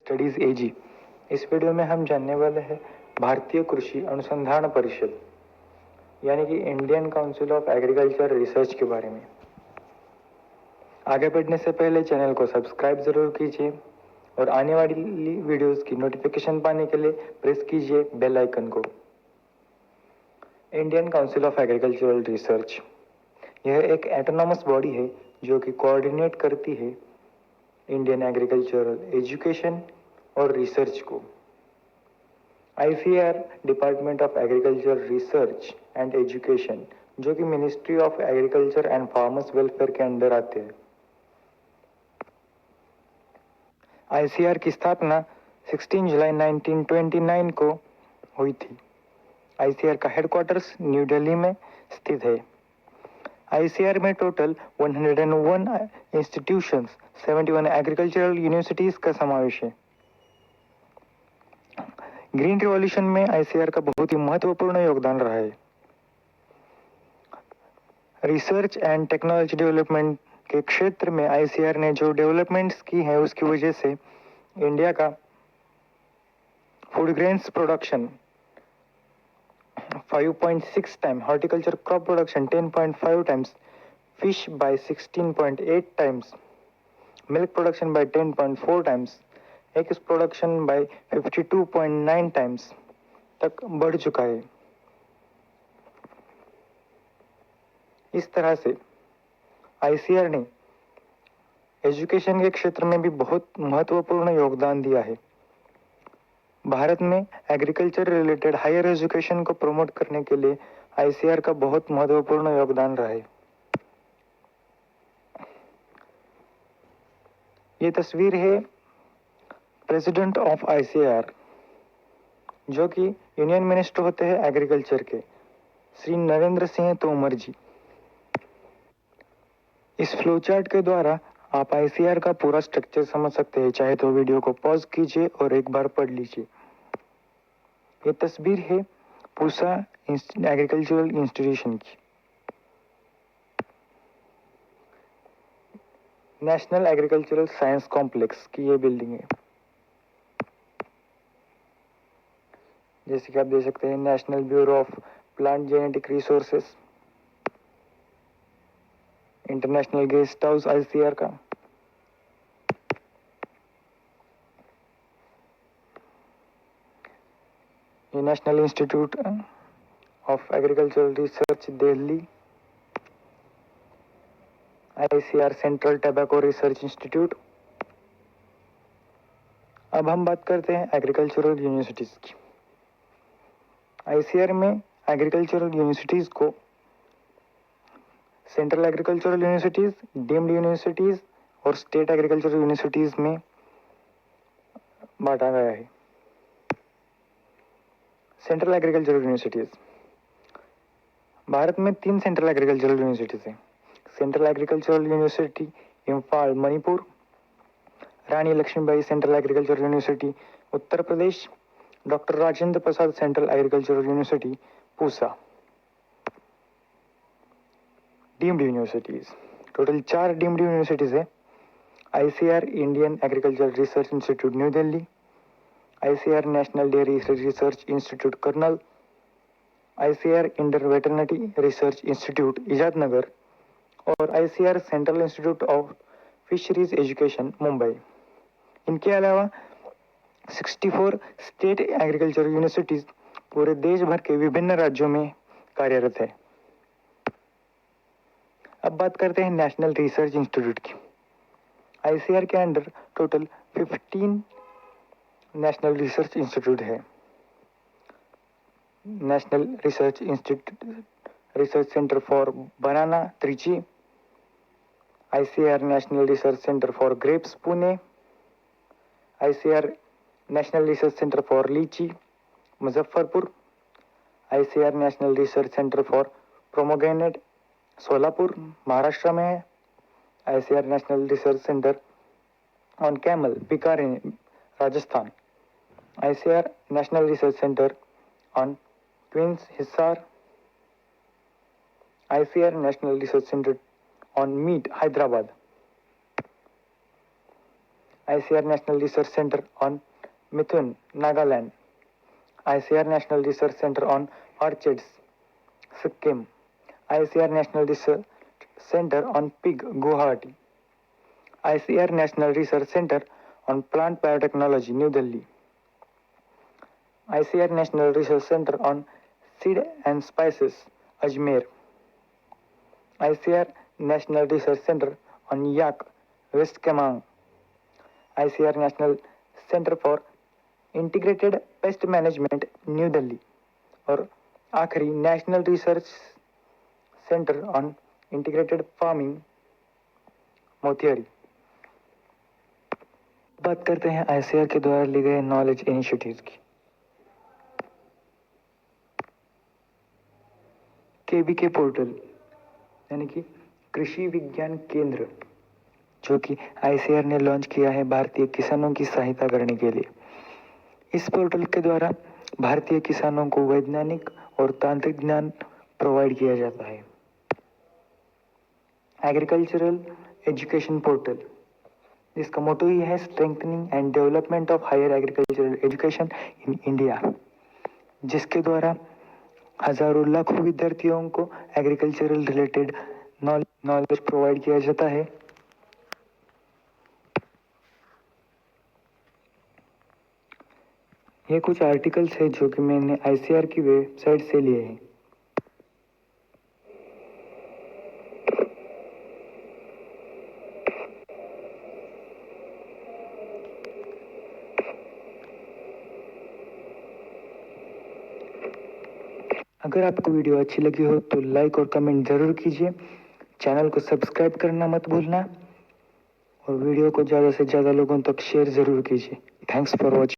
Studies एजी। इस video में हम जानने वाले हैं भारतीय कृषि अनुसंधान परिषद यानी कि Indian council of agriculture research के बारे में। आगे बढ़ने से पहले चैनल को सब्सक्राइब जरूर कीजिए और आने वाली वीडियोस की नोटिफिकेशन पाने के लिए प्रेस कीजिए बेल आइकन को। Indian council of agricultural research यह एक एटोनॉमस बॉडी है जो कि कोऑर्डिनेट करती है इंडियन एग्रीकल्चरल एजुकेशन और रिसर्च को। ICAR department of agriculture research and education जो कि ministry of agriculture and farmers welfare के अंडर आते हैं। ICAR की स्थापना 16 जुलाई 1929 को हुई थी। ICAR का हेडक्वार्टर्स न्यू दिल्ली में स्थित है। ICAR में टोटल 101 इंस्टीट्यूशंस, 71 एग्रीकल्चरल यूनिवर्सिटीज का समावेश है। ग्रीन रिवॉल्यूशन में ICAR का बहुत ही महत्वपूर्ण योगदान रहा है। रिसर्च एंड टेक्नोलॉजी डेवलपमेंट के क्षेत्र में ICAR ने जो डेवलपमेंट्स की है उसकी वजह से इंडिया का food grains production 5.6 time, horticulture crop production 10.5 times, fish by 16.8 times, milk production by 10.4 times, eggs production by 52.9 times तक बढ़ चुका है। इस तरह से ICAR ने एजुकेशन के क्षेत्र में भी बहुत महत्वपूर्ण योगदान दिया है। भारत में एग्रीकल्चर रिलेटेड हायर एजुकेशन को प्रमोट करने के लिए ICAR का बहुत महत्वपूर्ण योगदान रहा है। ये तस्वीर है प्रेसिडेंट ऑफ ICAR जो कि यूनियन मिनिस्टर होते हैं एग्रीकल्चर के, श्री नरेंद्र सिंह तोमर जी। इस फ्लो चार्ट के द्वारा आप ICAR का पूरा स्ट्रक्चर समझ सकते हैं। चाहे तो वीडियो को पॉज कीजिए और एक बार पढ़ लीजिए। ये तस्वीर है पूसा एग्रीकल्चरल इंस्टीट्यूशन की। नेशनल एग्रीकल्चरल साइंस कॉम्प्लेक्स की ये बिल्डिंग है। जैसे कि आप देख सकते हैं national bureau of plant genetic resources, international guest house ICAR का, ये national institute of agricultural research Delhi, ICAR central tobacco research institute. अब हम बात करते हैं एग्रीकल्चरल यूनिवर्सिटीज की। ICAR में एग्रीकल्चरल यूनिवर्सिटीज को central agricultural universities, deemed universities और स्टेट एग्रीकल्चरल यूनिवर्सिटीज में बांटा गया है। सेंट्रल एग्रीकल्चरल यूनिवर्सिटीज, भारत में 3 सेंट्रल एग्रीकल्चरल यूनिवर्सिटीज हैं। Central agricultural university Imphal Manipur, Rani Lakshmibai central agricultural university Uttar Pradesh, doctor Rajendra Prasad central agricultural university Pusa. Deemed universities, total 4 deemed universities है। ICAR Indian agriculture research institute new Delhi, ICAR national dairy research institute Karnal, ICAR Indian veterinary research institute Izatnagar और ICAR central institute of fisheries education Mumbai. इनके अलावा 64 state agriculture universities पूरे देश भर के विभिन्न राज्यों में कार्यरत है। अब बात करते हैं नेशनल रिसर्च इंस्टीट्यूट की। ICAR के under total 15 national research institute है। National research institute research centre for banana Trichy, ICAR national research centre for grapes Pune, ICAR national research centre for litchi Muzaffarpur, ICAR national research centre for pomegranate Solapur Maharashtra में है, ICAR national research centre on camel Bikaner Rajasthan, ICAR national research centre on twins Hisar, ICAR national research centre on meet Hyderabad. ICR National Research Center on Mithun, Nagaland. ICR National Research Center on Orchids, Sikkim. ICR National Research Center on Pig, Guwahati. ICR National Research Center on Plant Biotechnology, New Delhi. ICR National Research Center on Seed and Spices, Ajmer. ICR National Research Center on Yak, West Kamang. ICR National Center for integrated pest management, new Delhi. और आखिरी national research centre on integrated farming, Motihari. बात करते हैं ICR के द्वारा लिए गए knowledge initiatives की. केवीके पोर्टल यानी कि कृषि विज्ञान केंद्र, जो कि आईसीआर ने लॉन्च किया है भारतीय किसानों की सहायता करने के लिए. इस पोर्टल के द्वारा भारतीय किसानों को वैज्ञानिक और तांत्रिक ज्ञान प्रोवाइड किया जाता है. एग्रीकल्चरल एजुकेशन पोर्टल, जिसका मोटो ही है strengthening and development of higher agricultural education in India, जिसके द्वारा हजारों लाखों विद्यार्थियों को एग्रीकल्चरल रिलेटेड नॉलेज प्रोवाइड किया जाता है. ये कुछ आर्टिकल्स है जो कि मैंने आईसीआर की वेबसाइट से लिए हैं. अगर आपको वीडियो अच्छी लगी हो तो लाइक और कमेंट ज़रूर कीजिए. चैनल को सब्सक्राइब करना मत भूलना और वीडियो को ज़्यादा से ज़्यादा लोगों तक शेयर ज़रूर कीजिए. Thanks for watching.